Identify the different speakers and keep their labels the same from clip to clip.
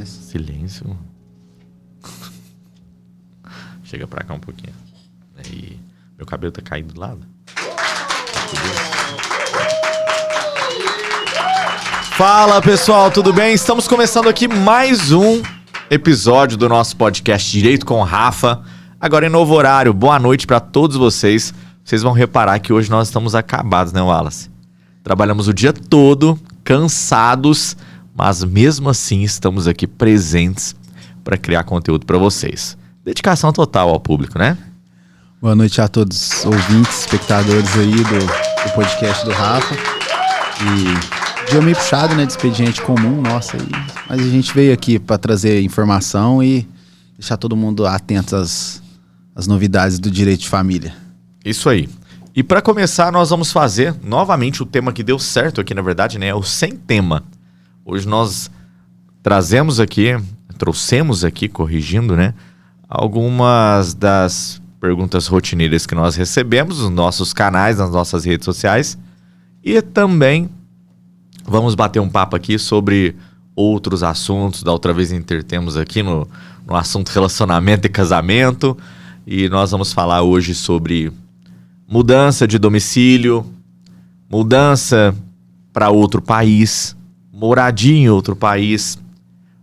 Speaker 1: nós.
Speaker 2: Silêncio. Chega pra cá um pouquinho. Aí, meu cabelo tá caindo do lado. Fala, pessoal, tudo bem? Estamos começando aqui mais um episódio do nosso podcast Direito com o Rafa. Agora em novo horário. Boa noite pra todos vocês. Vocês vão reparar que hoje nós estamos acabados, né, Wallace? Trabalhamos o dia todo, cansados, mas mesmo assim estamos aqui presentes para criar conteúdo para vocês. Dedicação total ao público, né?
Speaker 1: Boa noite a todos os ouvintes, espectadores aí do podcast do Rafa. E dia meio puxado, né, de expediente comum, nossa. Mas a gente veio aqui para trazer informação e deixar todo mundo atento às novidades do direito de família.
Speaker 2: Isso aí. E para começar, nós vamos fazer novamente o tema que deu certo aqui, na verdade, né? É o sem tema. Hoje nós trouxemos aqui, corrigindo, né? Algumas das perguntas rotineiras que nós recebemos nos nossos canais, nas nossas redes sociais. E também vamos bater um papo aqui sobre outros assuntos. Da outra vez intertemos aqui no assunto relacionamento e casamento. E nós vamos falar hoje sobre mudança de domicílio, mudança para outro país, moradia em outro país.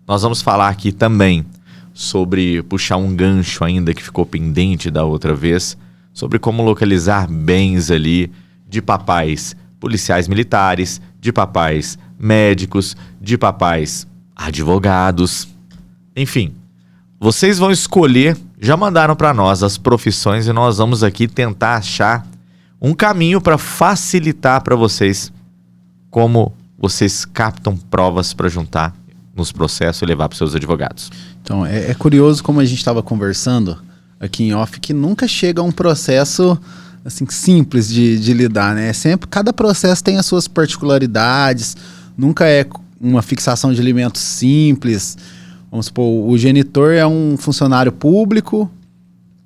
Speaker 2: Nós vamos falar aqui também sobre puxar um gancho ainda que ficou pendente da outra vez, sobre como localizar bens ali de papais policiais militares, de papais médicos, de papais advogados. Enfim, vocês vão escolher. Já mandaram para nós as profissões e nós vamos aqui tentar achar um caminho para facilitar para vocês como vocês captam provas para juntar nos processos e levar para os seus advogados.
Speaker 1: Então, é curioso como a gente estava conversando aqui em off, que nunca chega a um processo assim, simples de lidar, né? Cada processo tem as suas particularidades, nunca é uma fixação de alimentos simples. Vamos supor, o genitor é um funcionário público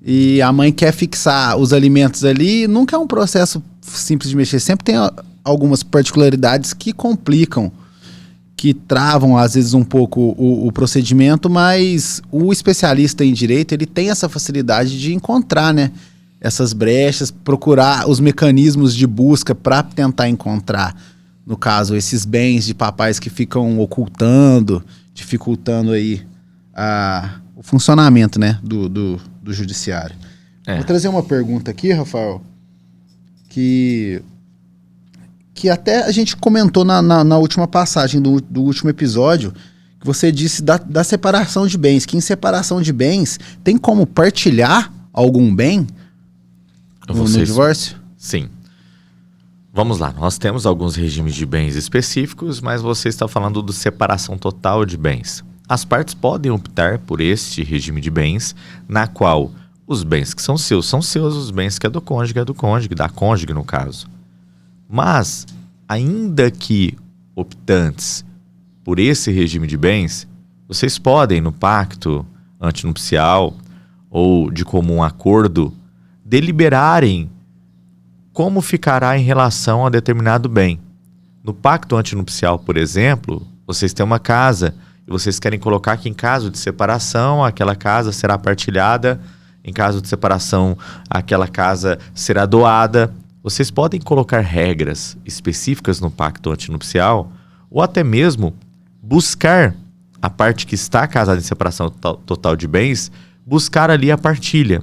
Speaker 1: e a mãe quer fixar os alimentos ali. Nunca é um processo simples de mexer. Sempre tem algumas particularidades que complicam, que travam, às vezes, um pouco o procedimento, mas o especialista em direito, ele tem essa facilidade de encontrar, né, essas brechas, procurar os mecanismos de busca para tentar encontrar, no caso, esses bens de papais que ficam dificultando aí o funcionamento, né, do judiciário. Vou trazer uma pergunta aqui, Rafael, que até a gente comentou na última passagem do último episódio, que você disse da separação de bens, que em separação de bens tem como partilhar algum bem no divórcio?
Speaker 2: Sim. Vamos lá, nós temos alguns regimes de bens específicos, mas você está falando de separação total de bens. As partes podem optar por este regime de bens, na qual os bens que são seus, os bens que é do cônjuge, da cônjuge no caso. Mas, ainda que optantes por esse regime de bens, vocês podem, no pacto antinupcial ou de comum acordo, deliberarem como ficará em relação a determinado bem. No pacto antinupcial, por exemplo, vocês têm uma casa e vocês querem colocar que em caso de separação, aquela casa será partilhada, em caso de separação, aquela casa será doada. Vocês podem colocar regras específicas no pacto antinupcial ou até mesmo buscar a parte que está casada em separação total de bens, buscar ali a partilha,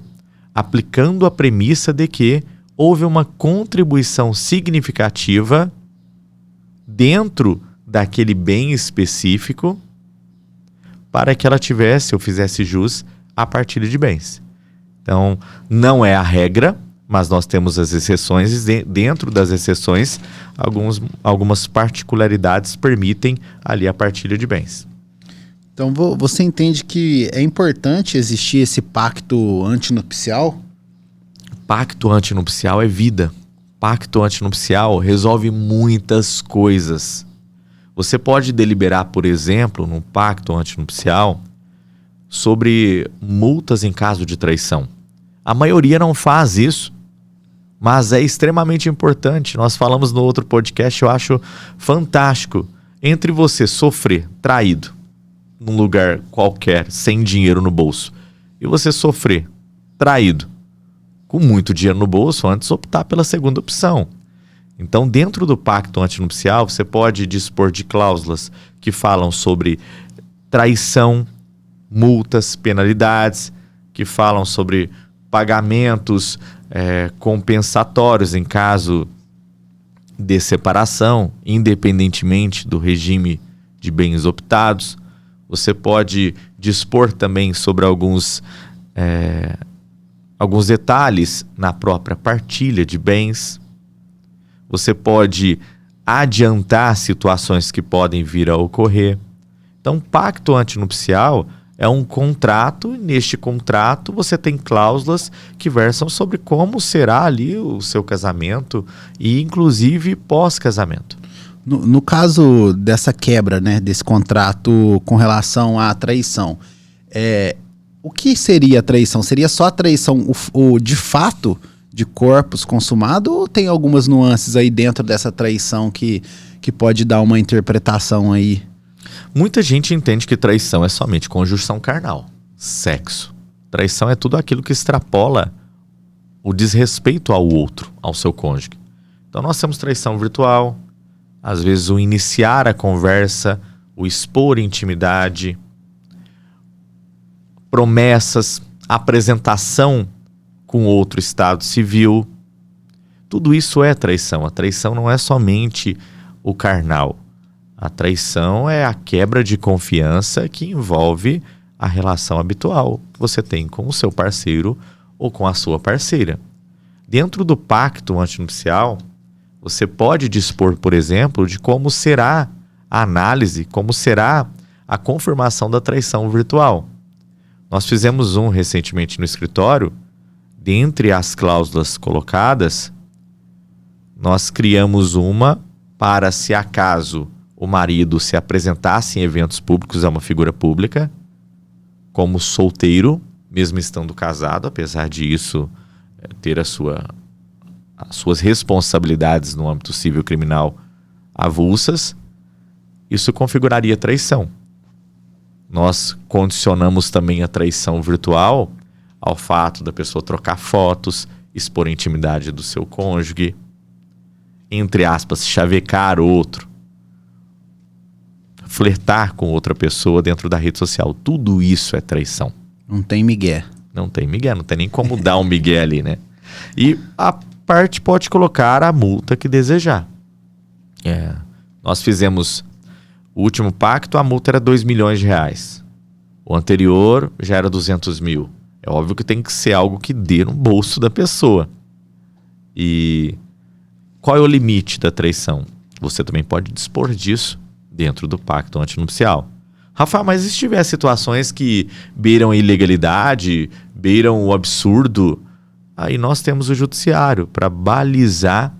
Speaker 2: aplicando a premissa de que houve uma contribuição significativa dentro daquele bem específico para que ela tivesse ou fizesse jus à partilha de bens. Então, não é a regra, mas nós temos as exceções e dentro das exceções, algumas particularidades permitem ali a partilha de bens.
Speaker 1: Então, você entende que é importante existir esse pacto antinupcial?
Speaker 2: Pacto antinupcial é vida. Pacto antinupcial resolve muitas coisas. Você pode deliberar, por exemplo, num pacto antinupcial, sobre multas em caso de traição. A maioria não faz isso, mas é extremamente importante. Nós falamos no outro podcast, eu acho fantástico, entre você sofrer traído num lugar qualquer, sem dinheiro no bolso, e você sofrer traído, com muito dinheiro no bolso, antes optar pela segunda opção. Então, dentro do pacto antinupcial, você pode dispor de cláusulas que falam sobre traição, multas, penalidades, que falam sobre pagamentos compensatórios em caso de separação, independentemente do regime de bens optados. Você pode dispor também sobre alguns detalhes na própria partilha de bens. Você pode adiantar situações que podem vir a ocorrer. Então, pacto antinupcial é um contrato, e neste contrato você tem cláusulas que versam sobre como será ali o seu casamento e inclusive pós-casamento.
Speaker 1: No caso dessa quebra, né, desse contrato com relação à traição, o que seria a traição? Seria só a traição de fato de corpos consumado, ou tem algumas nuances aí dentro dessa traição que pode dar uma interpretação aí?
Speaker 2: Muita gente entende que traição é somente conjunção carnal, sexo. Traição é tudo aquilo que extrapola o desrespeito ao outro, ao seu cônjuge. Então nós temos traição virtual, às vezes o iniciar a conversa, o expor intimidade, promessas, apresentação com outro estado civil. Tudo isso é traição. A traição não é somente o carnal. A traição é a quebra de confiança que envolve a relação habitual que você tem com o seu parceiro ou com a sua parceira. Dentro do pacto antinupcial, você pode dispor, por exemplo, de como será a análise, como será a confirmação da traição virtual. Nós fizemos recentemente no escritório. Dentre as cláusulas colocadas, nós criamos uma para, se acaso o marido se apresentasse em eventos públicos, é uma figura pública, como solteiro, mesmo estando casado, apesar disso ter as suas responsabilidades no âmbito civil criminal avulsas, isso configuraria traição. Nós condicionamos também a traição virtual ao fato da pessoa trocar fotos, expor a intimidade do seu cônjuge, entre aspas, chavecar outro, flertar com outra pessoa dentro da rede social. Tudo isso é traição.
Speaker 1: Não tem migué.
Speaker 2: Não tem migué, não tem nem como dar um migué ali, né? E a parte pode colocar a multa que desejar. Nós fizemos o último pacto, a multa era R$2 milhões. O anterior já era 200 mil. É óbvio que tem que ser algo que dê no bolso da pessoa. E qual é o limite da traição? Você também pode dispor disso dentro do pacto antinupcial. Rafael, mas e se tiver situações que beiram a ilegalidade, beiram o absurdo, aí nós temos o judiciário para balizar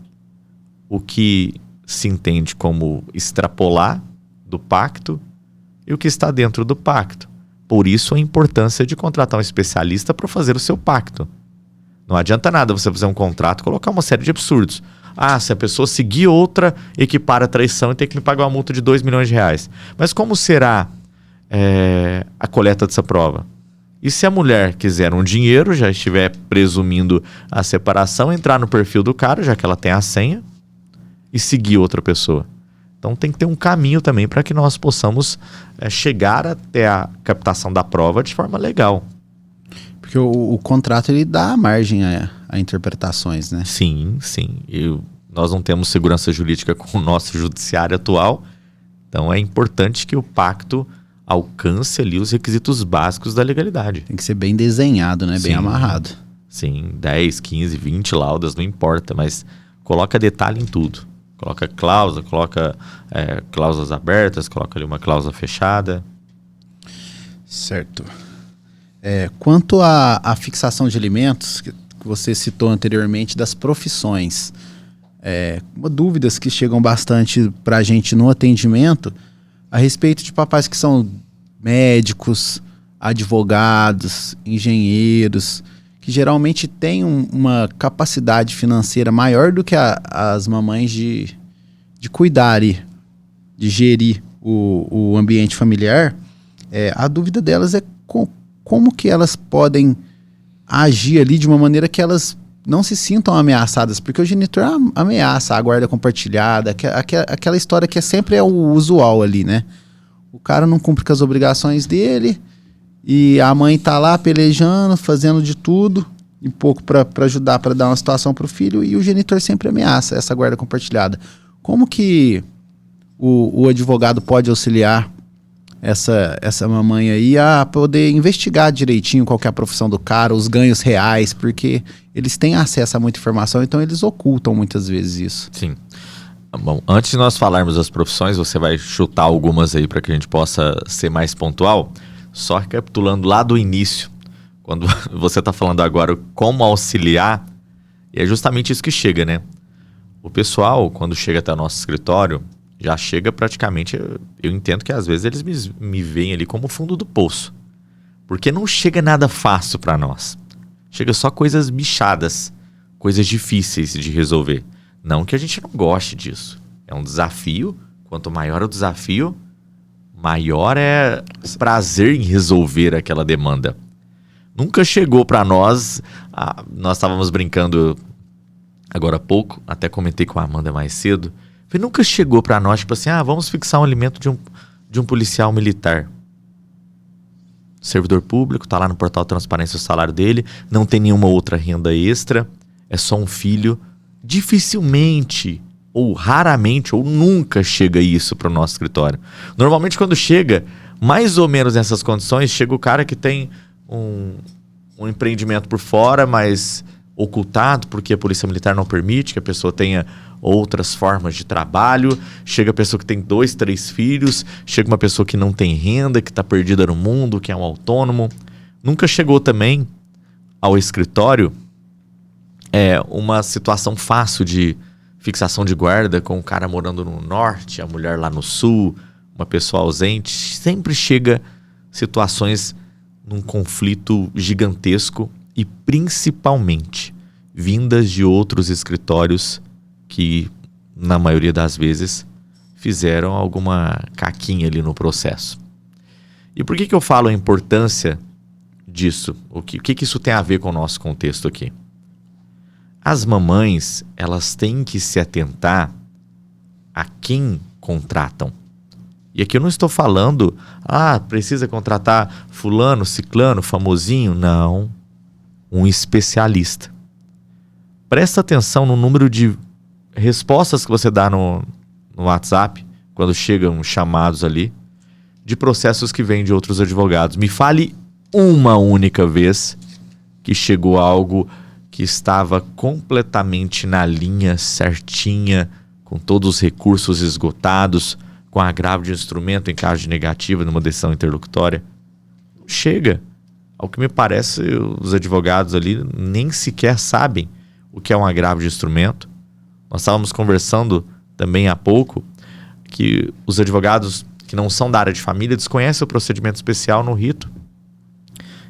Speaker 2: o que se entende como extrapolar do pacto e o que está dentro do pacto. Por isso a importância de contratar um especialista para fazer o seu pacto. Não adianta nada você fazer um contrato e colocar uma série de absurdos. Se a pessoa seguir outra, equipara a traição e tem que me pagar uma multa de R$2 milhões. Mas como será a coleta dessa prova? E se a mulher quiser um dinheiro, já estiver presumindo a separação, entrar no perfil do cara, já que ela tem a senha, e seguir outra pessoa? Então tem que ter um caminho também para que nós possamos chegar até a captação da prova de forma legal.
Speaker 1: Porque o contrato ele dá margem a interpretações, né?
Speaker 2: Sim, sim. Nós não temos segurança jurídica com o nosso judiciário atual, então é importante que o pacto alcance ali os requisitos básicos da legalidade.
Speaker 1: Tem que ser bem desenhado, né? Bem amarrado.
Speaker 2: Sim, 10, 15, 20 laudas, não importa, mas coloca detalhe em tudo. Coloca cláusula, coloca cláusulas abertas, coloca ali uma cláusula fechada.
Speaker 1: Certo. Quanto à fixação de alimentos, que você citou anteriormente, das profissões, dúvidas que chegam bastante para a gente no atendimento a respeito de papais que são médicos, advogados, engenheiros, que geralmente têm uma capacidade financeira maior do que as mamães de cuidar, de gerir o ambiente familiar. A dúvida delas é como que elas podem agir ali de uma maneira que elas não se sintam ameaçadas, porque o genitor ameaça a guarda compartilhada, aquela história que sempre é o usual ali, né? O cara não cumpre com as obrigações dele e a mãe tá lá pelejando, fazendo de tudo e pouco para ajudar, para dar uma situação pro filho, e o genitor sempre ameaça essa guarda compartilhada. Como que o advogado pode auxiliar essa mamãe aí a poder investigar direitinho qual que é a profissão do cara, os ganhos reais, porque eles têm acesso a muita informação, então eles ocultam muitas vezes isso.
Speaker 2: Sim. Bom, antes de nós falarmos das profissões, você vai chutar algumas aí para que a gente possa ser mais pontual. Só recapitulando lá do início, quando você está falando agora como auxiliar, e é justamente isso que chega, né? O pessoal, quando chega até o nosso escritório, já chega praticamente, eu entendo que às vezes eles me veem ali como o fundo do poço. Porque não chega nada fácil para nós. Chega só coisas bichadas, coisas difíceis de resolver. Não que a gente não goste disso. É um desafio. Quanto maior o desafio, maior é o prazer em resolver aquela demanda. Nunca chegou para nós, nós estávamos brincando agora há pouco, até comentei com a Amanda mais cedo, nunca chegou para nós, tipo assim, vamos fixar um alimento de um policial militar. Servidor público, tá lá no portal Transparência o salário dele, não tem nenhuma outra renda extra, é só um filho. Dificilmente, ou raramente, ou nunca chega isso para o nosso escritório. Normalmente quando chega, mais ou menos nessas condições, chega o cara que tem um empreendimento por fora, mas ocultado, porque a polícia militar não permite que a pessoa tenha outras formas de trabalho. Chega a pessoa que tem 2, 3 filhos, chega uma pessoa que não tem renda, que está perdida no mundo, que é um autônomo. Nunca chegou também ao escritório uma situação fácil de fixação de guarda, com o cara morando no norte, a mulher lá no sul, uma pessoa ausente. Sempre chega situações num conflito gigantesco e principalmente vindas de outros escritórios que, na maioria das vezes, fizeram alguma caquinha ali no processo. E por que eu falo a importância disso? O que isso tem a ver com o nosso contexto aqui? As mamães, elas têm que se atentar a quem contratam. E aqui eu não estou falando, precisa contratar fulano, ciclano, famosinho. Não, um especialista. Presta atenção no número de respostas que você dá no WhatsApp, quando chegam chamados ali, de processos que vêm de outros advogados. Me fale uma única vez que chegou algo que estava completamente na linha certinha, com todos os recursos esgotados, com agravo de instrumento em caso de negativa numa decisão interlocutória. Não chega. Ao que me parece, os advogados ali nem sequer sabem o que é um agravo de instrumento. Nós estávamos conversando também há pouco que os advogados que não são da área de família desconhecem o procedimento especial no rito,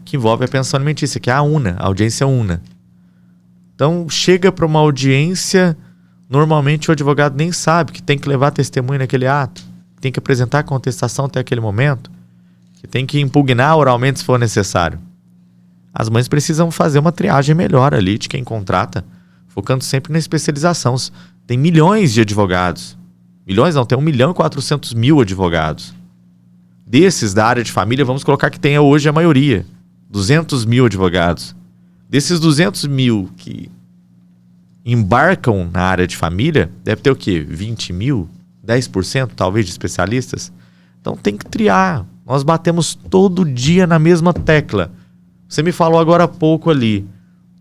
Speaker 2: que envolve a pensão alimentícia, que é a UNA, a audiência UNA. Então, chega para uma audiência, normalmente o advogado nem sabe que tem que levar testemunha naquele ato, que tem que apresentar a contestação até aquele momento, que tem que impugnar oralmente se for necessário. As mães precisam fazer uma triagem melhor ali de quem contrata, focando sempre na especialização. Tem milhões de advogados. Milhões não, tem 1.400.000 advogados. Desses da área de família, vamos colocar que tenha hoje a maioria. 200.000 advogados. Desses 200.000 que embarcam na área de família, deve ter o quê? 20.000? 10% talvez de especialistas? Então tem que triar. Nós batemos todo dia na mesma tecla. Você me falou agora há pouco ali,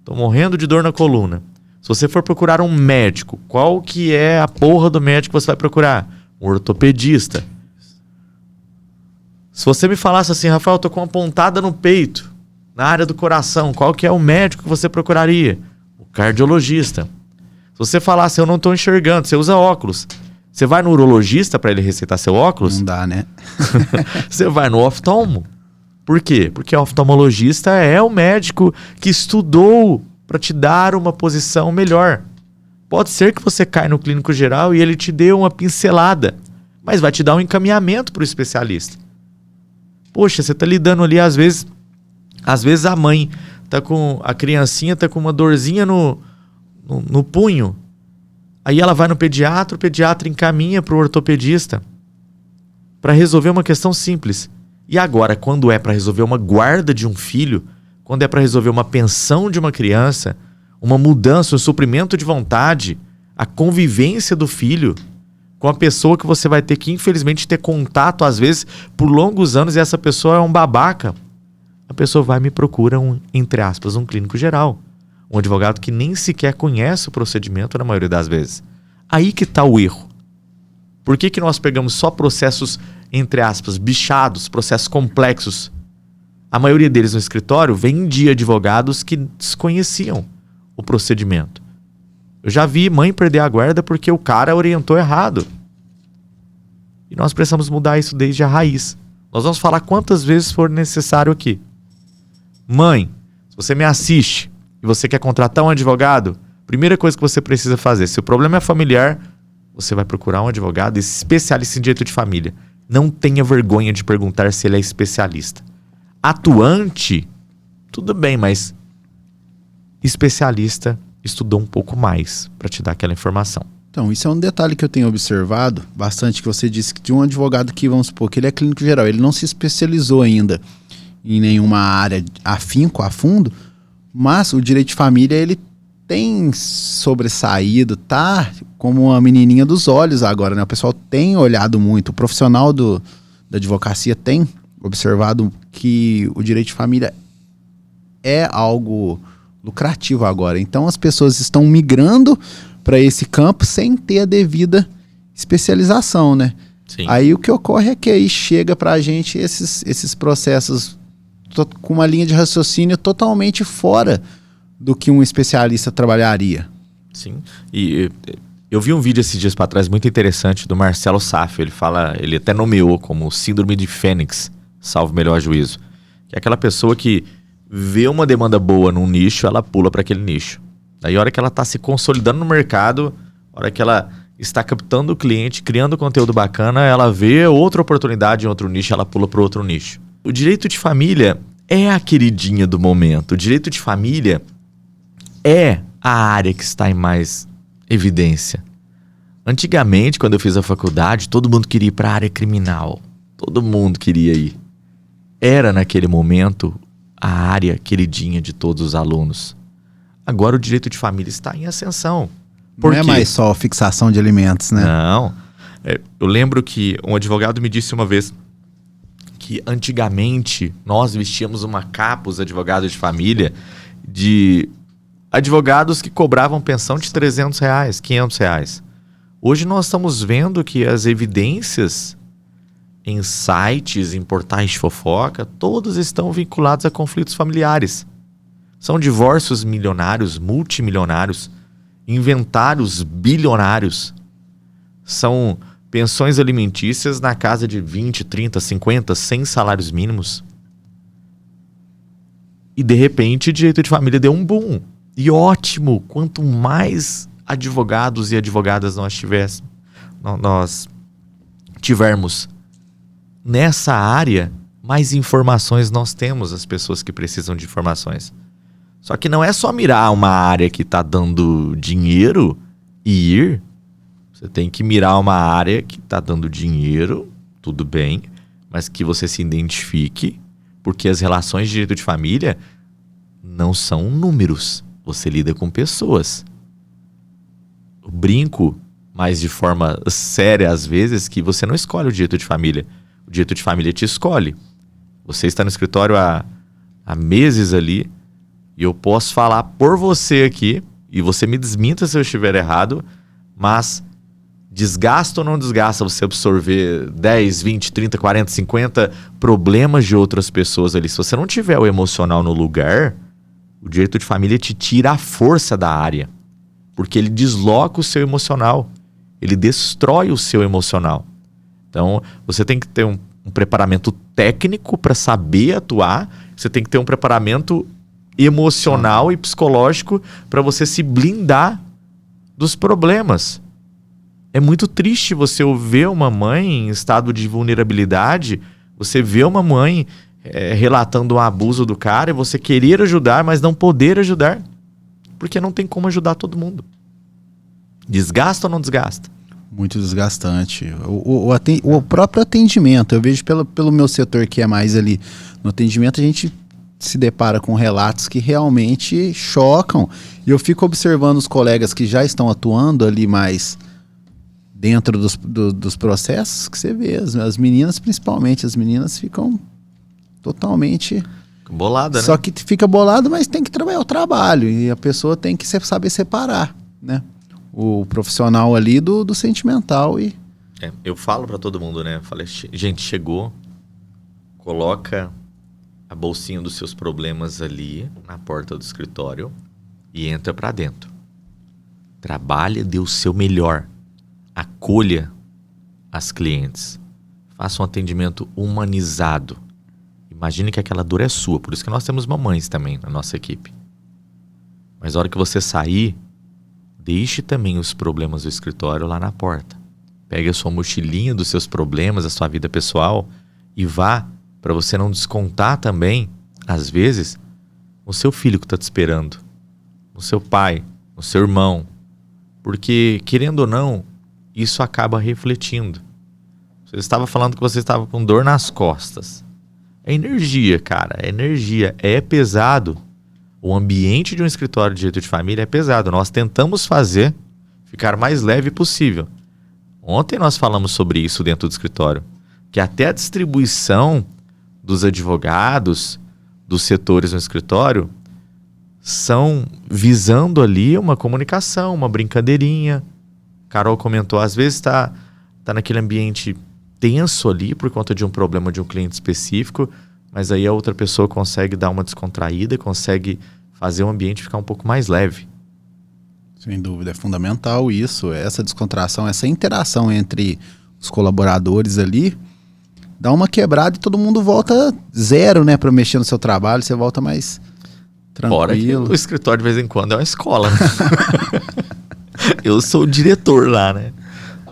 Speaker 2: tô morrendo de dor na coluna. Se você for procurar um médico, qual que é a porra do médico que você vai procurar? Um ortopedista. Se você me falasse assim, Rafael, tô com uma pontada no peito, na área do coração, qual que é o médico que você procuraria? O cardiologista. Se você falasse, eu não tô enxergando, você usa óculos, você vai no urologista para ele receitar seu óculos?
Speaker 1: Não dá, né?
Speaker 2: Você vai no oftalmo. Por quê? Porque o oftalmologista é o médico que estudou para te dar uma posição melhor. Pode ser que você caia no clínico geral e ele te dê uma pincelada, mas vai te dar um encaminhamento para o especialista. Poxa, você tá lidando ali, às vezes a mãe tá com... A criancinha tá com uma dorzinha no punho. Aí ela vai no pediatra, o pediatra encaminha pro ortopedista para resolver uma questão simples. E agora, quando é para resolver uma guarda de um filho, quando é para resolver uma pensão de uma criança, uma mudança, um suprimento de vontade, a convivência do filho com a pessoa que você vai ter que, infelizmente, ter contato, às vezes, por longos anos, e essa pessoa é um babaca, a pessoa vai e me procura entre aspas, um clínico geral. Um advogado que nem sequer conhece o procedimento na maioria das vezes. Aí que está o erro. Por que nós pegamos só processos, entre aspas, bichados, processos complexos? A maioria deles no escritório vem de advogados que desconheciam o procedimento. Eu já vi mãe perder a guarda porque o cara orientou errado. E nós precisamos mudar isso desde a raiz. Nós vamos falar quantas vezes for necessário aqui. Mãe, se você me assiste e você quer contratar um advogado, primeira coisa que você precisa fazer, se o problema é familiar, você vai procurar um advogado especialista em direito de família. Não tenha vergonha de perguntar se ele é especialista. Atuante, tudo bem, mas especialista estudou um pouco mais para te dar aquela informação.
Speaker 1: Então, isso é um detalhe que eu tenho observado bastante, que você disse que de um advogado que, vamos supor, que ele é clínico geral, ele não se especializou ainda em nenhuma área afinco, a fundo, mas o direito de família, ele tem sobressaído, tá como uma menininha dos olhos agora, né? O pessoal tem olhado muito, o profissional da advocacia tem observado que o direito de família é algo lucrativo agora. Então as pessoas estão migrando para esse campo sem ter a devida especialização, né?
Speaker 2: Sim.
Speaker 1: Aí o que ocorre é que aí chega para a gente esses processos com uma linha de raciocínio totalmente fora do que um especialista trabalharia.
Speaker 2: Sim. E eu vi um vídeo esses dias para trás muito interessante do Marcelo Safio. Ele até nomeou como síndrome de Fênix, salvo melhor juízo. Que é aquela pessoa que vê uma demanda boa num nicho, ela pula para aquele nicho. Daí a hora que ela está se consolidando no mercado, a hora que ela está captando o cliente, criando conteúdo bacana, ela vê outra oportunidade em outro nicho, ela pula para outro nicho. O direito de família é a queridinha do momento. O direito de família é a área que está em mais evidência. Antigamente, quando eu fiz a faculdade, todo mundo queria ir para a área criminal. Todo mundo queria ir. Era, naquele momento, a área queridinha de todos os alunos. Agora o direito de família está em ascensão.
Speaker 1: Não é mais só fixação de alimentos, né?
Speaker 2: Não. Eu lembro que um advogado me disse uma vez que antigamente nós vestíamos uma capa, os advogados de família, de advogados que cobravam pensão de R$300, R$500. Hoje nós estamos vendo que as evidências em sites, em portais de fofoca, todos estão vinculados a conflitos familiares. São divórcios milionários, multimilionários, inventários bilionários. São pensões alimentícias na casa de 20, 30, 50, 100 salários mínimos. E de repente o direito de família deu um boom. E ótimo, quanto mais advogados e advogadas nós tivermos nessa área, mais informações nós temos, as pessoas que precisam de informações. Só que não é só mirar uma área que está dando dinheiro e ir. Você tem que mirar uma área que está dando dinheiro, tudo bem, mas que você se identifique, porque as relações de direito de família não são números. Você lida com pessoas. Eu brinco, mas de forma séria às vezes, que você não escolhe o direito de família. O direito de família te escolhe. Você está no escritório há meses ali, e eu posso falar por você aqui, e você me desminta se eu estiver errado, mas desgasta ou não desgasta você absorver 10, 20, 30, 40, 50 problemas de outras pessoas ali? Se você não tiver o emocional no lugar, o direito de família te tira a força da área, porque ele desloca o seu emocional, ele destrói o seu emocional. Então, você tem que ter um preparamento técnico para saber atuar, você tem que ter um preparamento emocional e psicológico para você se blindar dos problemas. É muito triste você ver uma mãe em estado de vulnerabilidade Você vê uma mãe relatando um abuso do cara e você querer ajudar, mas não poder ajudar. Porque não tem como ajudar todo mundo. Desgasta ou não desgasta?
Speaker 1: Muito desgastante. O próprio atendimento, eu vejo pelo meu setor que é mais ali no atendimento, a gente se depara com relatos que realmente chocam. E eu fico observando os colegas que já estão atuando ali mais dentro dos processos, que você vê, as meninas principalmente, as meninas ficam totalmente...
Speaker 2: Bolada, né?
Speaker 1: Só que fica bolado, mas tem que trabalhar o trabalho. E a pessoa tem que saber separar, né? O profissional ali do sentimental.
Speaker 2: Eu falo pra todo mundo, né? Eu falei, gente, chegou, coloca a bolsinha dos seus problemas ali na porta do escritório e entra pra dentro. Trabalha, dê o seu melhor. Acolha as clientes. Faça um atendimento humanizado. Imagine que aquela dor é sua. Por isso que nós temos mamães também na nossa equipe. Mas a hora que você sair, deixe também os problemas do escritório lá na porta. Pegue a sua mochilinha dos seus problemas, a sua vida pessoal e vá, para você não descontar também, às vezes, no seu filho que está te esperando, no seu pai, no seu irmão. Porque, querendo ou não, isso acaba refletindo. Você estava falando que você estava com dor nas costas. É energia, cara. É energia. É pesado. O ambiente de um escritório de direito de família é pesado. Nós tentamos fazer ficar mais leve possível. Ontem nós falamos sobre isso dentro do escritório. Que até a distribuição dos advogados, dos setores no escritório, são visando ali uma comunicação, uma brincadeirinha. Carol comentou, às vezes tá naquele ambiente tenso ali por conta de um problema de um cliente específico, mas aí a outra pessoa consegue dar uma descontraída, consegue fazer o ambiente ficar um pouco mais leve.
Speaker 1: Sem dúvida, é fundamental isso, essa descontração, essa interação entre os colaboradores ali, dá uma quebrada e todo mundo volta zero, né, para mexer no seu trabalho, você volta mais tranquilo.
Speaker 2: Fora que o escritório de vez em quando é uma escola, né? Eu sou o diretor lá, né?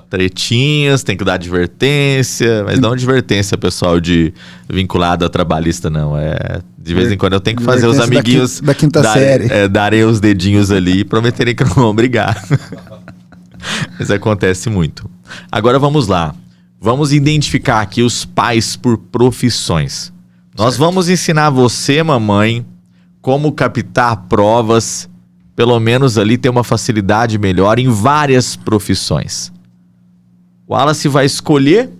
Speaker 2: Tretinhas, tem que dar advertência, mas não advertência, pessoal, vinculado a trabalhista, não. De vez em quando eu tenho que fazer os amiguinhos
Speaker 1: da quinta série.
Speaker 2: Darem os dedinhos ali e prometerem que não vão brigar. Mas acontece muito. Agora vamos lá. Vamos identificar aqui os pais por profissões. Nós vamos ensinar você, mamãe, como captar provas, pelo menos ali ter uma facilidade melhor em várias profissões. O Wallace vai escolher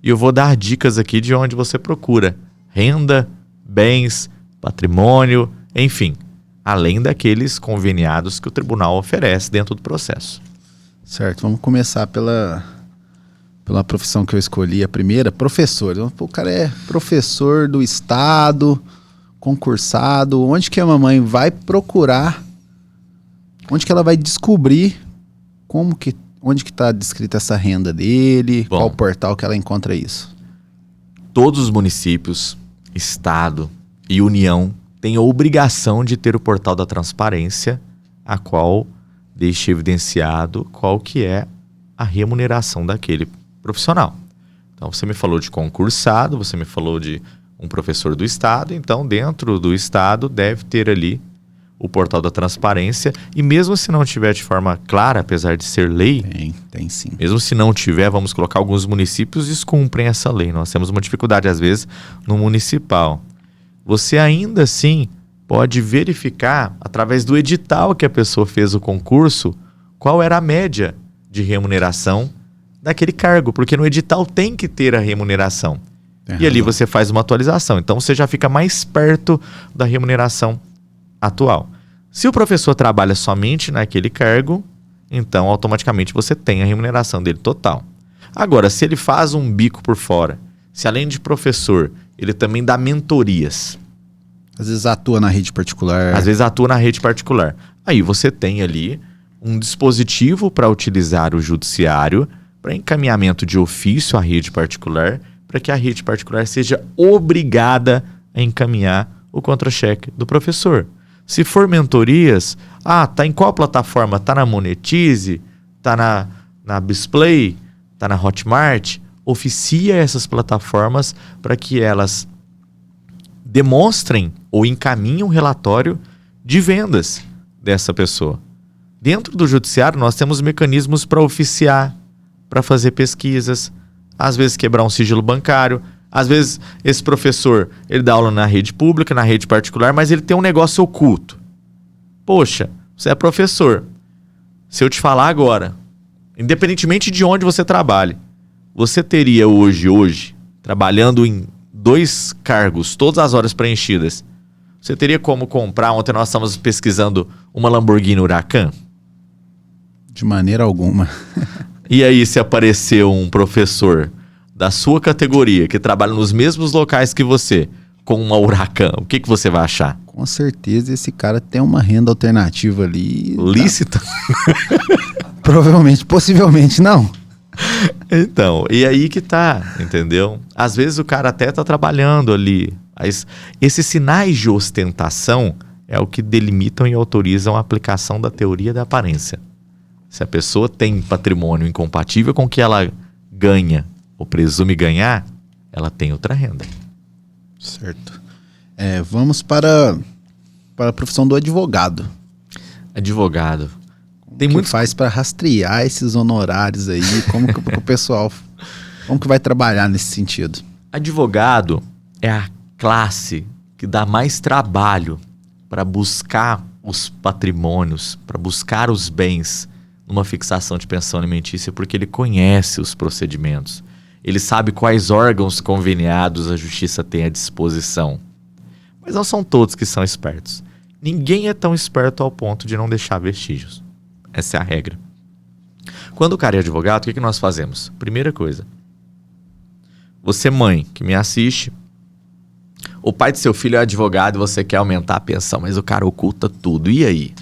Speaker 2: e eu vou dar dicas aqui de onde você procura. Renda, bens, patrimônio, enfim. Além daqueles conveniados que o tribunal oferece dentro do processo.
Speaker 1: Certo, vamos começar pela profissão que eu escolhi, a primeira, professor. O cara é professor do estado, concursado. Onde que a mamãe vai procurar? Onde que ela vai descobrir onde que está descrita essa renda dele? Bom, qual portal que ela encontra isso?
Speaker 2: Todos os municípios, estado e união têm a obrigação de ter o portal da transparência, a qual deixa evidenciado qual que é a remuneração daquele profissional. Então você me falou de concursado, você me falou de um professor do estado, então dentro do estado deve ter ali o portal da transparência, e mesmo se não tiver de forma clara, apesar de ser lei,
Speaker 1: tem sim.
Speaker 2: Mesmo se não tiver, vamos colocar, alguns municípios descumprem essa lei. Nós temos uma dificuldade às vezes no municipal. Você ainda assim pode verificar através do edital que a pessoa fez o concurso qual era a média de remuneração daquele cargo, porque no edital tem que ter a remuneração. E ali você faz uma atualização, então você já fica mais perto da remuneração atual. Se o professor trabalha somente naquele cargo, então automaticamente você tem a remuneração dele total. Agora, se ele faz um bico por fora, se além de professor, ele também dá mentorias.
Speaker 1: Às vezes atua na rede particular.
Speaker 2: Às vezes atua na rede particular. Aí você tem ali um dispositivo para utilizar o judiciário para encaminhamento de ofício à rede particular, para que a rede particular seja obrigada a encaminhar o contra-cheque do professor. Se for mentorias, tá em qual plataforma? Tá na Monetize? Tá na Bisplay? Tá na Hotmart? oficia essas plataformas para que elas demonstrem ou encaminhem um relatório de vendas dessa pessoa. Dentro do judiciário, nós temos mecanismos para oficiar, para fazer pesquisas, às vezes quebrar um sigilo bancário, às vezes esse professor ele dá aula na rede pública, na rede particular, mas ele tem um negócio oculto. Poxa, você é professor. Se eu te falar agora, independentemente de onde você trabalhe, você teria hoje, trabalhando em 2 cargos, todas as horas preenchidas, você teria como comprar, ontem nós estávamos pesquisando uma Lamborghini Huracan?
Speaker 1: De maneira alguma.
Speaker 2: E aí, se aparecer um professor da sua categoria, que trabalha nos mesmos locais que você, com uma Huracan, o que você vai achar?
Speaker 1: Com certeza esse cara tem uma renda alternativa ali.
Speaker 2: Lícita?
Speaker 1: Provavelmente, possivelmente não.
Speaker 2: Então, e aí que tá, entendeu? Às vezes o cara até tá trabalhando ali. Mas esses sinais de ostentação é o que delimitam e autorizam a aplicação da teoria da aparência. Se a pessoa tem patrimônio incompatível com o que ela ganha ou presume ganhar, ela tem outra renda.
Speaker 1: Certo. Vamos para a profissão do advogado.
Speaker 2: Advogado.
Speaker 1: Tem muito faz para rastrear esses honorários aí, como que o pessoal, como que vai trabalhar nesse sentido?
Speaker 2: Advogado é a classe que dá mais trabalho para buscar os patrimônios, para buscar os bens numa fixação de pensão alimentícia, porque ele conhece os procedimentos. Ele sabe quais órgãos conveniados a justiça tem à disposição. Mas não são todos que são espertos. Ninguém é tão esperto ao ponto de não deixar vestígios. Essa é a regra. Quando o cara é advogado, o que nós fazemos? Primeira coisa. Você, mãe, que me assiste, o pai de seu filho é advogado e você quer aumentar a pensão, mas o cara oculta tudo. E aí?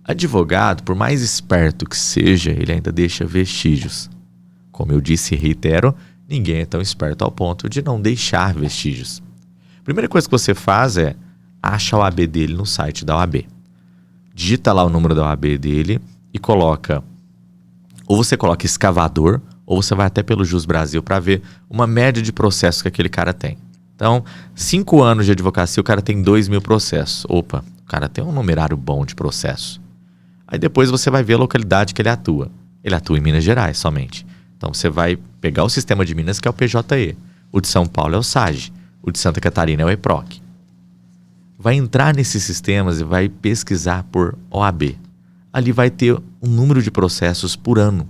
Speaker 2: Advogado, por mais esperto que seja, ele ainda deixa vestígios. Como eu disse e reitero, ninguém é tão esperto ao ponto de não deixar vestígios. Primeira coisa que você faz é acha a OAB dele no site da OAB. Digita lá o número da OAB dele e coloca, ou você coloca escavador, ou você vai até pelo Jus Brasil para ver uma média de processos que aquele cara tem. Então, 5 anos de advocacia, o cara tem 2.000 processos. Opa, o cara tem um numerário bom de processos. Aí depois você vai ver a localidade que ele atua. Ele atua em Minas Gerais somente. Então você vai pegar o sistema de Minas, que é o PJE. O de São Paulo é o SAGE. O de Santa Catarina é o EPROC. Vai entrar nesses sistemas e vai pesquisar por OAB. Ali vai ter um número de processos por ano.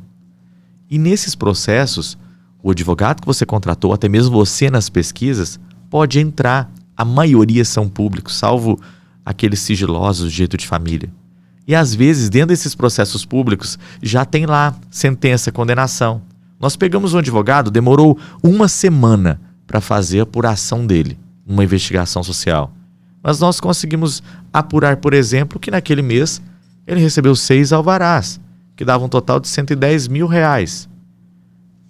Speaker 2: E nesses processos, o advogado que você contratou, até mesmo você nas pesquisas, pode entrar. A maioria são públicos, salvo aqueles sigilosos de direito de família. E às vezes, dentro desses processos públicos, já tem lá sentença, condenação. Nós pegamos um advogado, demorou 1 semana para fazer a apuração dele, uma investigação social. Mas nós conseguimos apurar, por exemplo, que naquele mês ele recebeu 6 alvarás, que davam um total de R$110 mil.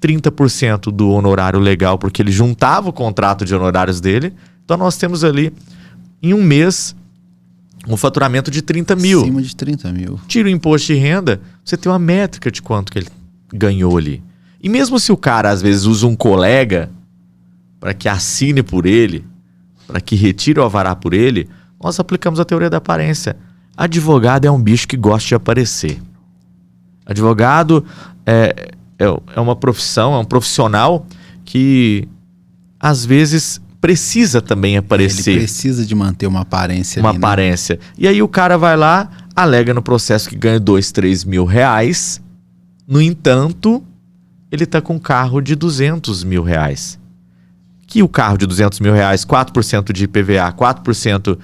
Speaker 2: 30% do honorário legal, porque ele juntava o contrato de honorários dele. Então nós temos ali, em um mês, um faturamento de 30 mil.
Speaker 1: Acima de 30 mil.
Speaker 2: Tira o imposto de renda, você tem uma métrica de quanto que ele ganhou ali. E mesmo se o cara, às vezes, usa um colega para que assine por ele, para que retire o alvará por ele, nós aplicamos a teoria da aparência. Advogado é um bicho que gosta de aparecer. Advogado é uma profissão, é um profissional que, às vezes, precisa também aparecer.
Speaker 1: Ele precisa de manter uma aparência
Speaker 2: uma
Speaker 1: ali,
Speaker 2: aparência. Né? E aí o cara vai lá, alega no processo que ganha 2, 3 mil reais. No entanto, ele está com um carro de 200 mil reais. Que o carro de 200 mil reais, 4% de IPVA, 4%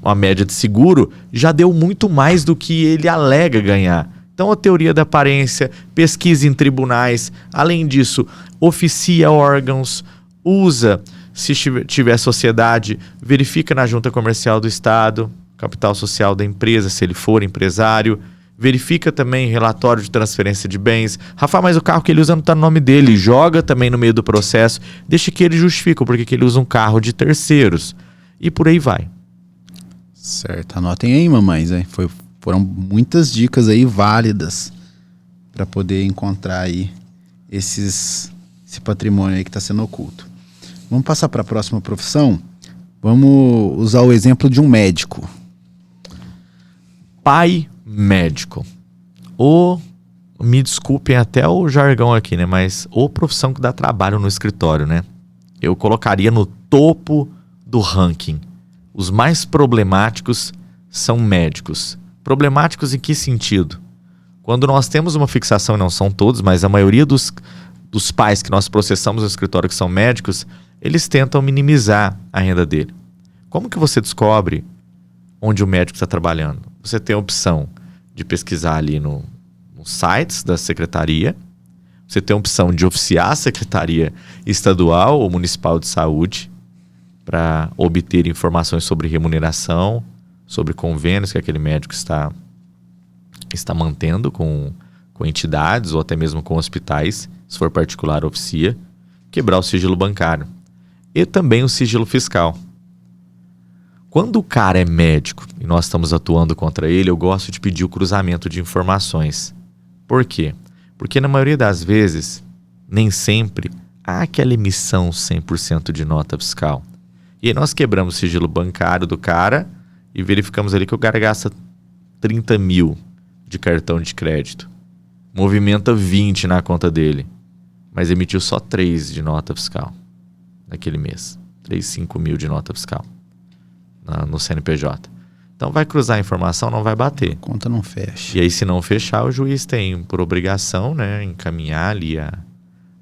Speaker 2: uma média de seguro, já deu muito mais do que ele alega ganhar. Então a teoria da aparência, pesquisa em tribunais, além disso, oficia órgãos, usa, se tiver sociedade, verifica na junta comercial do estado, capital social da empresa, se ele for empresário, verifica também relatório de transferência de bens. Rafael, mas o carro que ele usa não está no nome dele, joga também no meio do processo, deixa que ele justifique porque que ele usa um carro de terceiros. E por aí vai.
Speaker 1: Certo, anotem aí, mamães, hein? Foram muitas dicas aí válidas para poder encontrar aí esses esse patrimônio aí que está sendo oculto. Vamos passar para a próxima profissão? Vamos usar o exemplo de um médico.
Speaker 2: Pai médico. Me desculpem até o jargão aqui, né? Mas profissão que dá trabalho no escritório, né? Eu colocaria no topo do ranking. Os mais problemáticos são médicos. Problemáticos em que sentido? Quando nós temos uma fixação, e não são todos, mas a maioria dos pais que nós processamos no escritório que são médicos, eles tentam minimizar a renda dele. Como que você descobre onde o médico está trabalhando? Você tem a opção de pesquisar ali nos sites da secretaria, você tem a opção de oficiar a Secretaria Estadual ou Municipal de Saúde para obter informações sobre remuneração, sobre convênios que aquele médico está mantendo com entidades ou até mesmo com hospitais, se for particular, oficia, quebrar o sigilo bancário e também o sigilo fiscal. Quando o cara é médico e nós estamos atuando contra ele, eu gosto de pedir o cruzamento de informações. Por quê? Porque na maioria das vezes, nem sempre, há aquela emissão 100% de nota fiscal. E aí nós quebramos o sigilo bancário do cara e verificamos ali que o cara gasta 30 mil de cartão de crédito. Movimenta 20 na conta dele. Mas emitiu só 3 de nota fiscal naquele mês. 5 mil de nota fiscal no CNPJ. Então vai cruzar a informação, não vai bater.
Speaker 1: A conta não fecha.
Speaker 2: E aí se não fechar, o juiz tem por obrigação, né, encaminhar ali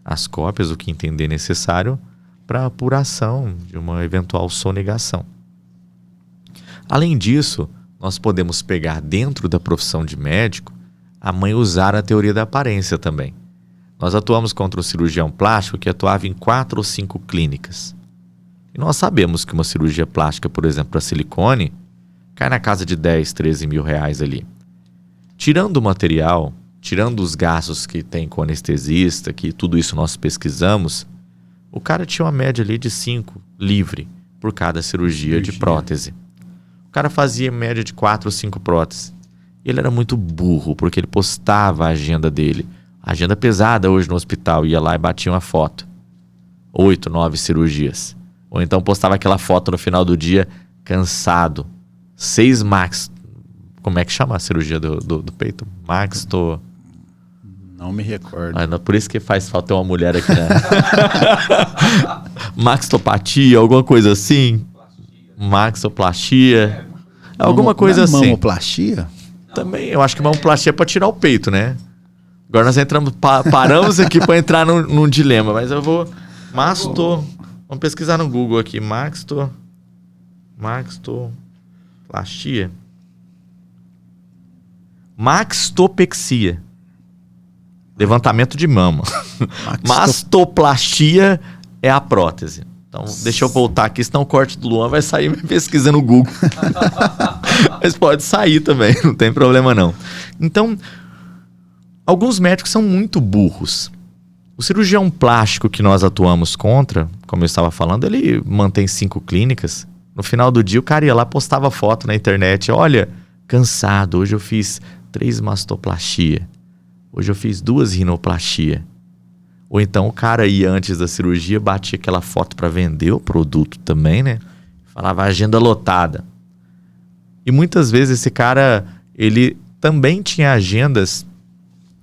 Speaker 2: as cópias, o que entender necessário, para apuração de uma eventual sonegação. Além disso, nós podemos pegar dentro da profissão de médico a mãe usar a teoria da aparência também. Nós atuamos contra um cirurgião plástico que atuava em 4 ou 5 clínicas. E nós sabemos que uma cirurgia plástica, por exemplo, para silicone, cai na casa de 10, 13 mil reais ali. Tirando o material, tirando os gastos que tem com anestesista, que tudo isso nós pesquisamos, o cara tinha uma média ali de 5 livre por cada cirurgia de prótese. O cara fazia média de 4 ou 5 próteses. Ele era muito burro, porque ele postava a agenda dele. A agenda pesada hoje no hospital, ia lá e batia uma foto. 8, 9 cirurgias. Ou então postava aquela foto no final do dia, cansado. 6 max. Como é que chama a cirurgia do peito?
Speaker 1: Não me recordo.
Speaker 2: Por isso que faz falta ter uma mulher aqui, né? Maxtopatia, alguma coisa assim. Maxoplastia. Alguma coisa assim.
Speaker 1: Mamoplastia?
Speaker 2: Também, eu acho que mamoplastia é pra tirar o peito, né? Agora nós entramos, paramos aqui para entrar num dilema, mas eu vou... Vamos pesquisar no Google aqui. Maxtoplastia. Maxtopexia. Levantamento de mama. Mastoplastia é a prótese. Então, deixa eu voltar aqui, senão o corte do Luan vai sair me pesquisando no Google. Mas pode sair também, não tem problema não. Então, alguns médicos são muito burros. O cirurgião plástico que nós atuamos contra, como eu estava falando, ele mantém 5 clínicas. No final do dia, o cara ia lá, postava foto na internet. Olha, cansado, hoje eu fiz 3 mastoplastia. Hoje eu fiz 2 rinoplastia. Ou então o cara ia antes da cirurgia, batia aquela foto para vender o produto também, né? Falava agenda lotada. E muitas vezes esse cara, ele também tinha agendas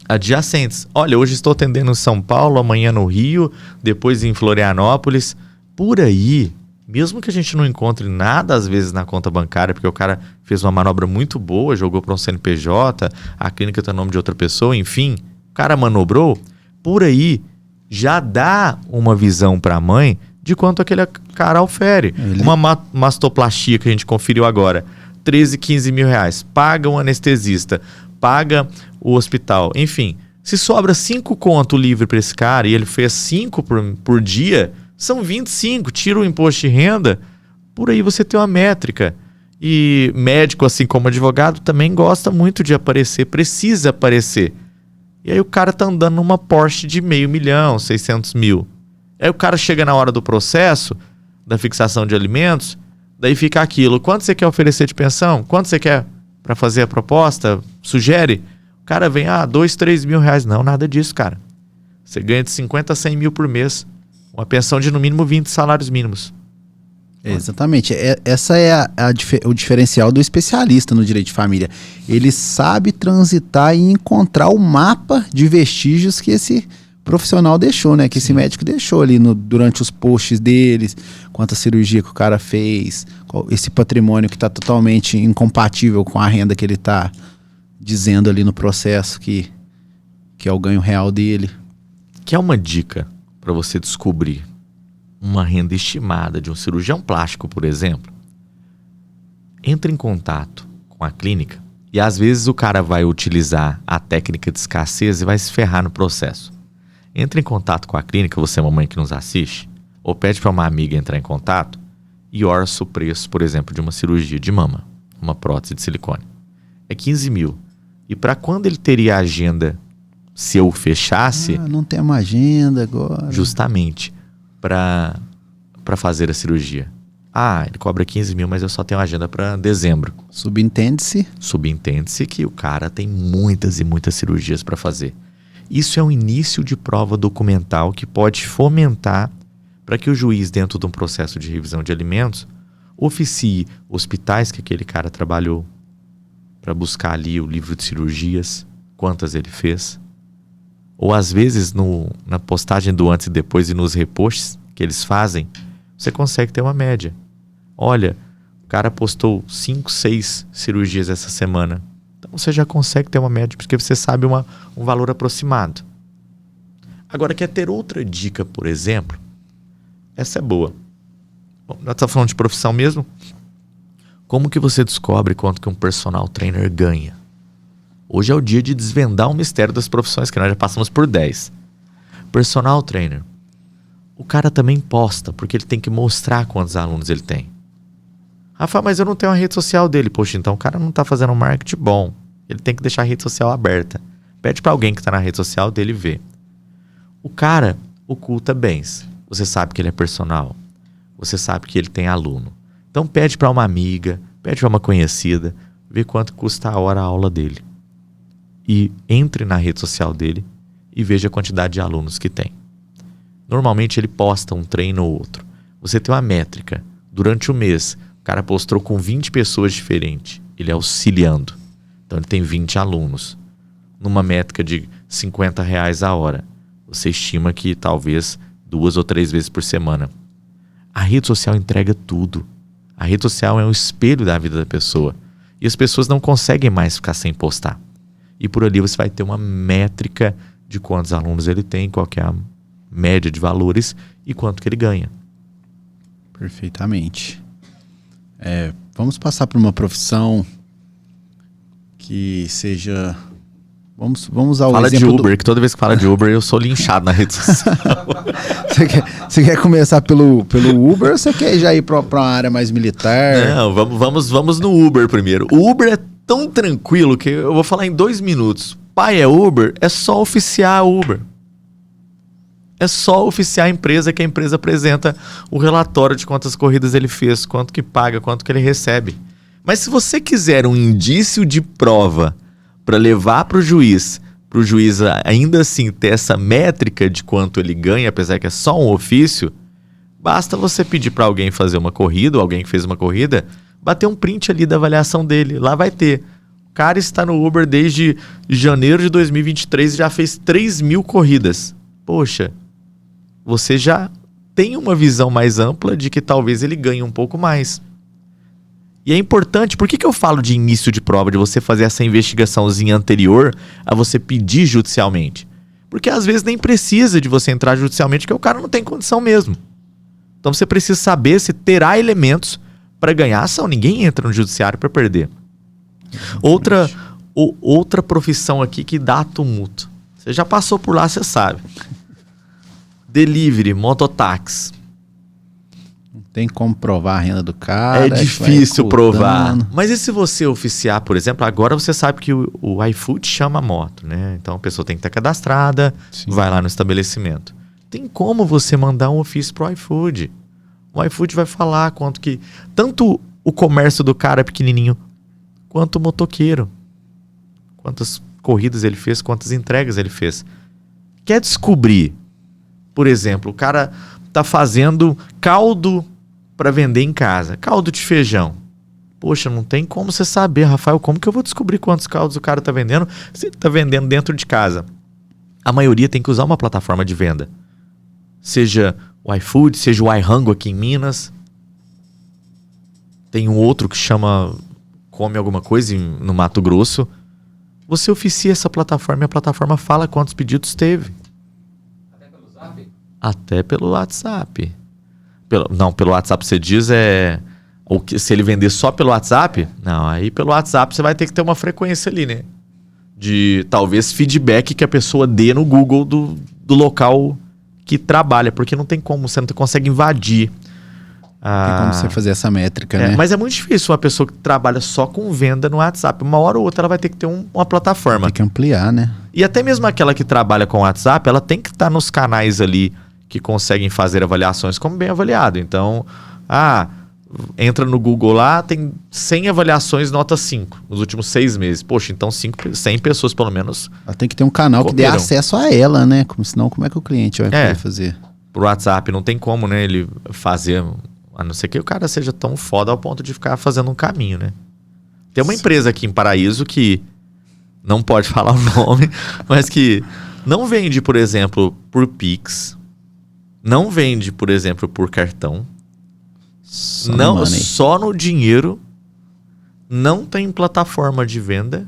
Speaker 2: adjacentes. Olha, hoje estou atendendo em São Paulo, amanhã no Rio, depois em Florianópolis. Por aí, mesmo que a gente não encontre nada às vezes na conta bancária, porque o cara fez uma manobra muito boa, jogou para um CNPJ, a clínica está no nome de outra pessoa, enfim, o cara manobrou, por aí já dá uma visão para a mãe de quanto aquele cara ofere. Uma mastoplastia que a gente conferiu agora, 13, 15 mil reais. Paga um anestesista, paga o hospital. Enfim, se sobra 5 conto livre para esse cara e ele fez 5 por dia, são 25. Tira o imposto de renda, por aí você tem uma métrica. E médico, assim como advogado, também gosta muito de aparecer, precisa aparecer. E aí o cara tá andando numa Porsche de 500 mil, 600 mil. Aí o cara chega na hora do processo, da fixação de alimentos, daí fica aquilo. Quanto você quer oferecer de pensão? Quanto você quer para fazer a proposta? Sugere. O cara vem, 2, 3 mil reais. Não, nada disso, cara. Você ganha de 50 a 100 mil por mês. Uma pensão de no mínimo 20 salários mínimos.
Speaker 1: Exatamente. Essa é o diferencial do especialista no direito de família. Ele sabe transitar e encontrar o mapa de vestígios que esse profissional deixou, né? Que esse médico deixou ali durante os posts deles, quanta cirurgia que o cara fez, esse patrimônio que está totalmente incompatível com a renda que ele está dizendo ali no processo que é o ganho real dele.
Speaker 2: Que é uma dica para você descobrir uma renda estimada de um cirurgião plástico, por exemplo. Entre em contato com a clínica e às vezes o cara vai utilizar a técnica de escassez e vai se ferrar no processo. Entre em contato com a clínica, você mamãe que nos assiste, ou pede para uma amiga entrar em contato e orça o preço, por exemplo, de uma cirurgia de mama, uma prótese de silicone. É 15 mil. E para quando ele teria a agenda, se eu fechasse...
Speaker 1: não tem uma agenda agora.
Speaker 2: Justamente para fazer a cirurgia. Ele cobra 15 mil, mas eu só tenho agenda para dezembro. Subentende-se que o cara tem muitas e muitas cirurgias para fazer. Isso é um início de prova documental que pode fomentar para que o juiz, dentro de um processo de revisão de alimentos, oficie hospitais que aquele cara trabalhou para buscar ali o livro de cirurgias, quantas ele fez. Ou às vezes na postagem do antes e depois e nos reposts que eles fazem, você consegue ter uma média. Olha, o cara postou 5, 6 cirurgias essa semana. Então você já consegue ter uma média, porque você sabe um valor aproximado. Agora, quer ter outra dica, por exemplo? Essa é boa. Bom, nós estamos falando de profissão mesmo. Como que você descobre quanto que um personal trainer ganha? Hoje é o dia de desvendar o mistério das profissões, que nós já passamos por 10. Personal trainer. O cara também posta, porque ele tem que mostrar quantos alunos ele tem. Rafa, mas eu não tenho a rede social dele. Poxa, então o cara não está fazendo um marketing bom. Ele tem que deixar a rede social aberta. Pede para alguém que está na rede social dele ver. O cara oculta bens. Você sabe que ele é personal. Você sabe que ele tem aluno. Então pede para uma amiga, pede para uma conhecida, vê quanto custa a hora a aula dele. E entre na rede social dele e veja a quantidade de alunos que tem. Normalmente ele posta um treino ou outro. Você tem uma métrica. Durante o mês, o cara postou com 20 pessoas diferentes. Ele auxiliando. Então ele tem 20 alunos. Numa métrica de R$50 a hora. Você estima que talvez 2 ou 3 vezes por semana. A rede social entrega tudo. A rede social é um espelho da vida da pessoa. E as pessoas não conseguem mais ficar sem postar. E por ali você vai ter uma métrica de quantos alunos ele tem, qual que é a média de valores e quanto que ele ganha.
Speaker 1: Perfeitamente. Vamos passar para uma profissão que seja... Vamos usar o
Speaker 2: fala
Speaker 1: exemplo
Speaker 2: de Uber, que toda vez que fala de Uber eu sou linchado na rede social.
Speaker 1: Você quer começar pelo Uber ou você quer já ir para uma área mais militar?
Speaker 2: Não, vamos no Uber primeiro. O Uber é tão tranquilo que eu vou falar em 2 minutos. Pai é Uber, é só oficiar a Uber. É só oficiar a empresa, que a empresa apresenta o relatório de quantas corridas ele fez, quanto que paga, quanto que ele recebe. Mas se você quiser um indício de prova para levar para o juiz ainda assim ter essa métrica de quanto ele ganha, apesar que é só um ofício, basta você pedir para alguém fazer uma corrida, ou alguém que fez uma corrida, bater um print ali da avaliação dele. Lá vai ter. O cara está no Uber desde janeiro de 2023 e já fez 3.000 corridas. Poxa, você já tem uma visão mais ampla de que talvez ele ganhe um pouco mais. E é importante, por que eu falo de início de prova, de você fazer essa investigaçãozinha anterior a você pedir judicialmente? Porque às vezes nem precisa de você entrar judicialmente, porque o cara não tem condição mesmo. Então você precisa saber se terá elementos para ganhar ação. Ninguém entra no judiciário para perder. Outra profissão aqui que dá tumulto. Você já passou por lá, você sabe. Delivery, mototáxi.
Speaker 1: Tem como provar a renda do cara.
Speaker 2: É difícil provar. Mas e se você oficiar, por exemplo, agora você sabe que o iFood chama moto, né? Então a pessoa tem que estar cadastrada, sim, vai lá no estabelecimento. Tem como você mandar um ofício pro iFood. O iFood vai falar quanto que... Tanto o comércio do cara pequenininho, quanto o motoqueiro. Quantas corridas ele fez, quantas entregas ele fez. quer descobrir, por exemplo, o cara tá fazendo caldo para vender em casa, caldo de feijão. Poxa, não tem como você saber, Rafael, como que eu vou descobrir quantos caldos o cara tá vendendo se ele tá vendendo dentro de casa? A maioria tem que usar uma plataforma de venda. Seja o iFood, seja o iRango aqui em Minas. Tem um outro que chama Come Alguma Coisa no Mato Grosso. Você oficia essa plataforma e a plataforma fala quantos pedidos teve.
Speaker 3: Até pelo Zap?
Speaker 2: Até pelo WhatsApp. Pelo WhatsApp você diz ou que, se ele vender só pelo WhatsApp, não, aí pelo WhatsApp você vai ter que ter uma frequência ali, né? De talvez feedback que a pessoa dê no Google do local que trabalha, porque não tem como, você não consegue invadir.
Speaker 1: Tem como você fazer essa métrica, né?
Speaker 2: Mas é muito difícil uma pessoa que trabalha só com venda no WhatsApp. Uma hora ou outra ela vai ter que ter uma plataforma.
Speaker 1: Tem que ampliar, né?
Speaker 2: E até mesmo aquela que trabalha com o WhatsApp, ela tem que estar nos canais ali que conseguem fazer avaliações como bem avaliado. Então, entra no Google lá, tem 100 avaliações nota 5 nos últimos 6 meses. Poxa, então 100 pessoas pelo menos.
Speaker 1: Ela tem que ter um canal que dê acesso a ela, né? Senão, como é que o cliente vai poder fazer?
Speaker 2: Pro WhatsApp não tem como, né? Ele fazer, a não ser que o cara seja tão foda ao ponto de ficar fazendo um caminho, né? Tem uma empresa aqui em Paraíso que não pode falar o nome, mas que não vende, por exemplo, por Pix, não vende, por exemplo, por cartão, só no dinheiro, não tem plataforma de venda.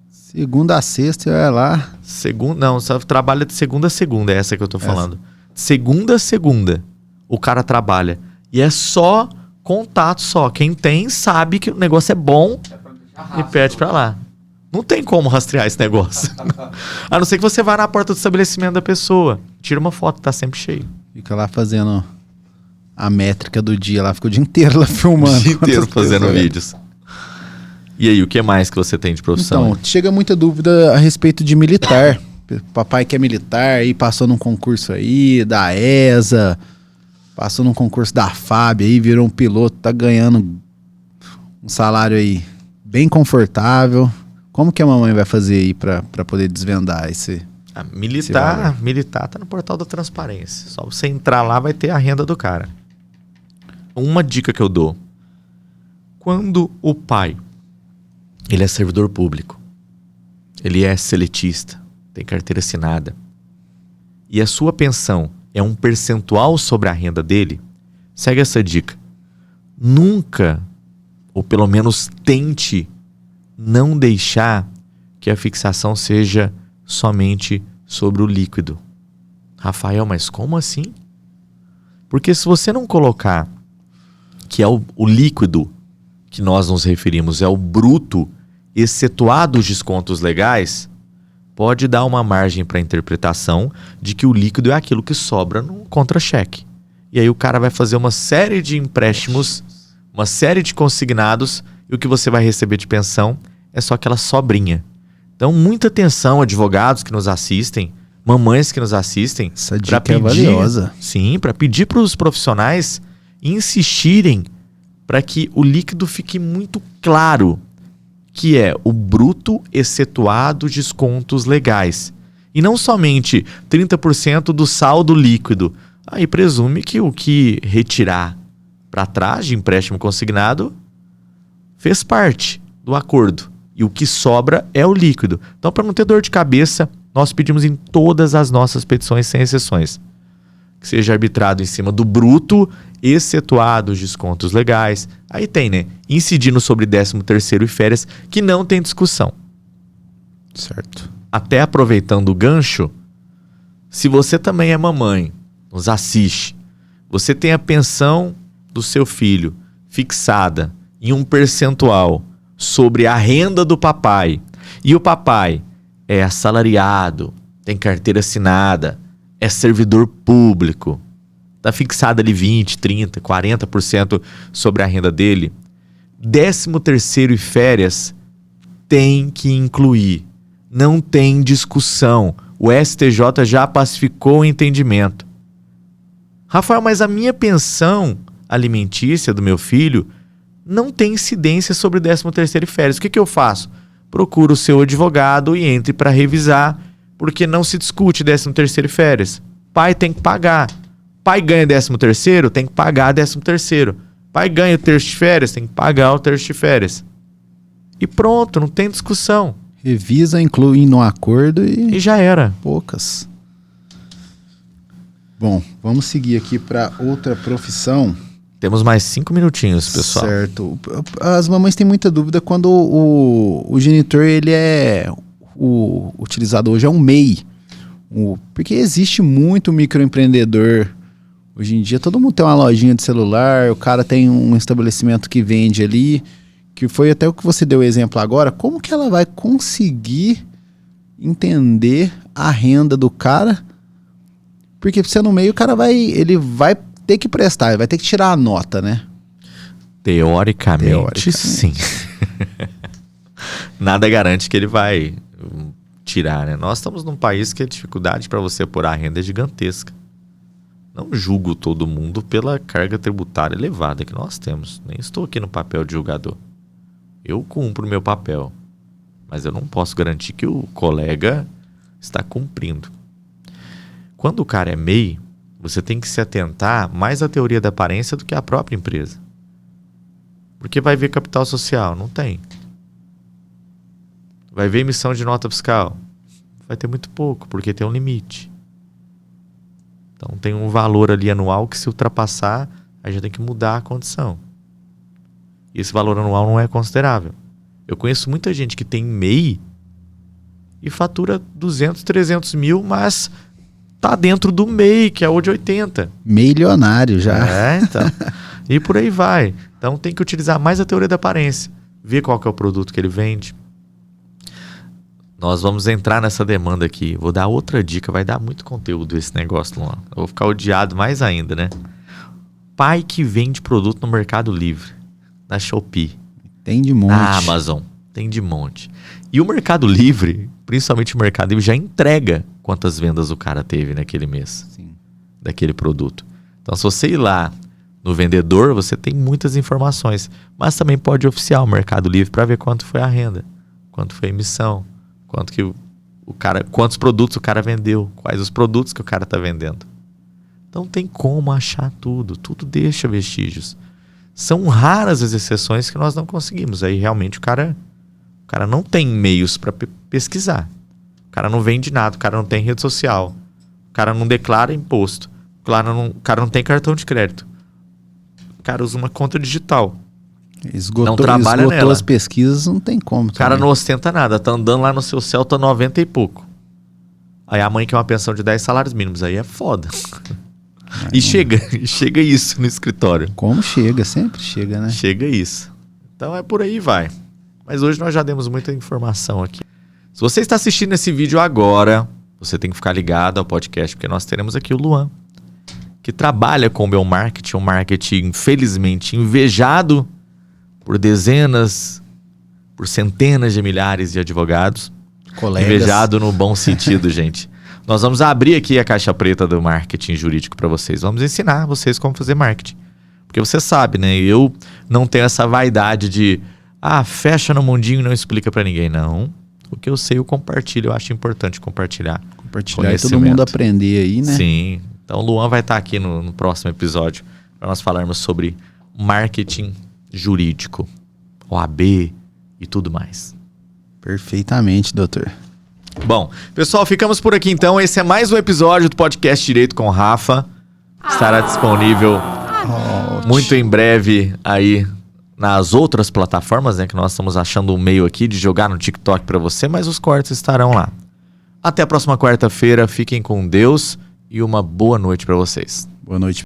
Speaker 1: Segunda a sexta, olha lá.
Speaker 2: Não, só trabalha de segunda a segunda, é essa que eu tô falando. Segunda a segunda, o cara trabalha. E é só contato só. Quem tem sabe que o negócio é bom e pede pra lá. Não tem como rastrear esse negócio. A não ser que você vá na porta do estabelecimento da pessoa. Tira uma foto, tá sempre cheio.
Speaker 1: Fica lá fazendo a métrica do dia lá. Fica o dia inteiro lá filmando.
Speaker 2: O dia inteiro fazendo vídeos. E aí, o que mais que você tem de profissão?
Speaker 1: Então, chega muita dúvida a respeito de militar. Papai que é militar e passou num concurso aí, da ESA, passou num concurso da FAB aí, virou um piloto, tá ganhando um salário aí bem confortável. Como que a mamãe vai fazer aí pra poder desvendar esse...
Speaker 2: Militar tá no portal da transparência. Só você entrar lá vai ter a renda do cara. Uma dica que eu dou. Quando o pai, ele é servidor público, ele é seletista, tem carteira assinada, e a sua pensão é um percentual sobre a renda dele, segue essa dica. Nunca, ou pelo menos tente, não deixar que a fixação seja somente sobre o líquido. Rafael, mas como assim? Porque se você não colocar que é o líquido que nós nos referimos, é o bruto, excetuado os descontos legais, pode dar uma margem para a interpretação de que o líquido é aquilo que sobra no contra-cheque. E aí o cara vai fazer uma série de empréstimos, uma série de consignados, e o que você vai receber de pensão é só aquela sobrinha. Então, muita atenção, advogados que nos assistem, mamães que nos assistem.
Speaker 1: Essa dica é valiosa.
Speaker 2: Sim, para pedir para os profissionais insistirem para que o líquido fique muito claro, que é o bruto excetuado descontos legais. E não somente 30% do saldo líquido. Aí presume que o que retirar para trás de empréstimo consignado fez parte do acordo. E o que sobra é o líquido. Então, para não ter dor de cabeça, nós pedimos em todas as nossas petições, sem exceções, que seja arbitrado em cima do bruto, excetuado os descontos legais. Aí tem, né? Incidindo sobre 13º e férias, que não tem discussão.
Speaker 1: Certo.
Speaker 2: Até aproveitando o gancho, se você também é mamãe, nos assiste, você tem a pensão do seu filho fixada em um percentual sobre a renda do papai, e o papai é assalariado, tem carteira assinada, é servidor público, está fixado ali 20%, 30%, 40% sobre a renda dele, 13º e férias tem que incluir. Não tem discussão. O STJ já pacificou o entendimento. Rafael, mas a minha pensão alimentícia do meu filho não tem incidência sobre o 13º e férias. O que eu faço? Procuro o seu advogado e entre para revisar Porque não se discute 13º e férias. Pai tem que pagar. Pai ganha 13º, tem que pagar 13º. Pai ganha o terço de férias, tem que pagar o terço de férias. E pronto, não tem discussão.
Speaker 1: Revisa, inclui no acordo
Speaker 2: E já era.
Speaker 1: poucas. Bom, vamos seguir aqui para outra profissão.
Speaker 2: Temos mais 5 minutinhos, pessoal.
Speaker 1: Certo. As mamães têm muita dúvida quando o genitor, ele é utilizado hoje, é um MEI. Porque existe muito microempreendedor. Hoje em dia todo mundo tem uma lojinha de celular, o cara tem um estabelecimento que vende ali, que foi até o que você deu exemplo agora. Como que ela vai conseguir entender a renda do cara? Porque se é no meio, o cara ele vai ter que prestar, ele vai ter que tirar a nota, né?
Speaker 2: Teoricamente. Sim. Nada garante que ele vai tirar, né? Nós estamos num país que a dificuldade para você pôr a renda é gigantesca. Não julgo todo mundo pela carga tributária elevada que nós temos. Nem estou aqui no papel de julgador. Eu cumpro o meu papel. Mas eu não posso garantir que o colega está cumprindo. Quando o cara é MEI, você tem que se atentar mais à teoria da aparência do que à própria empresa. Porque vai ver capital social? Não tem. Vai ver emissão de nota fiscal? Vai ter muito pouco, porque tem um limite. Então tem um valor ali anual que, se ultrapassar, aí já tem que mudar a condição. E esse valor anual não é considerável. Eu conheço muita gente que tem MEI e fatura 200, 300 mil, mas tá dentro do MEI, que é o de 80.
Speaker 1: Milionário já.
Speaker 2: É, então. E por aí vai. Então tem que utilizar mais a teoria da aparência. Ver qual que é o produto que ele vende. Nós vamos entrar nessa demanda aqui. Vou dar outra dica. Vai dar muito conteúdo esse negócio, Luan. Eu vou ficar odiado mais ainda, né? Pai que vende produto no Mercado Livre. Na Shopee.
Speaker 1: Tem de monte.
Speaker 2: Na Amazon. Tem de monte. E o Mercado Livre, principalmente o Mercado Livre, já entrega quantas vendas o cara teve naquele mês.
Speaker 1: Sim.
Speaker 2: Daquele produto. Então, se você ir lá no vendedor, você tem muitas informações. Mas também pode oficiar o Mercado Livre para ver quanto foi a renda. Quanto foi a emissão. Quanto que quantos produtos o cara vendeu. Quais os produtos que o cara está vendendo. Então tem como achar tudo. Tudo deixa vestígios. São raras as exceções que nós não conseguimos. Aí realmente o cara não tem meios para pesquisar. O cara não vende nada. O cara não tem rede social. O cara não declara imposto. O cara não tem cartão de crédito. O cara usa uma conta digital. Não trabalha nela.
Speaker 1: As pesquisas, não tem como.
Speaker 2: O cara não ostenta nada. Tá andando lá no seu Celta 90 e pouco. Aí a mãe quer uma pensão de 10 salários mínimos. Aí é foda. E chega isso no escritório.
Speaker 1: Como chega? Sempre chega, né?
Speaker 2: Chega isso. Então é por aí, vai. Mas hoje nós já demos muita informação aqui. Se você está assistindo esse vídeo agora, você tem que ficar ligado ao podcast, porque nós teremos aqui o Luan, que trabalha com o meu marketing, um marketing infelizmente invejado por dezenas, por centenas de milhares de advogados.
Speaker 1: Colegas.
Speaker 2: Invejado no bom sentido, gente. Nós vamos abrir aqui a caixa preta do marketing jurídico para vocês. Vamos ensinar vocês como fazer marketing. Porque você sabe, né? Eu não tenho essa vaidade de fecha no mundinho e não explica para ninguém. Não. O que eu sei, eu compartilho. Eu acho importante compartilhar.
Speaker 1: Compartilhar e todo mundo aprender aí, né?
Speaker 2: Sim. Então o Luan vai estar aqui no próximo episódio para nós falarmos sobre marketing jurídico, OAB e tudo mais.
Speaker 1: Perfeitamente, doutor.
Speaker 2: Bom, pessoal, ficamos por aqui então. Esse é mais um episódio do podcast Direito com o Rafa. Estará disponível muito em breve aí nas outras plataformas, né? Que nós estamos achando um meio aqui de jogar no TikTok para você, mas os cortes estarão lá. Até a próxima quarta-feira. Fiquem com Deus e uma boa noite para vocês.
Speaker 1: Boa noite.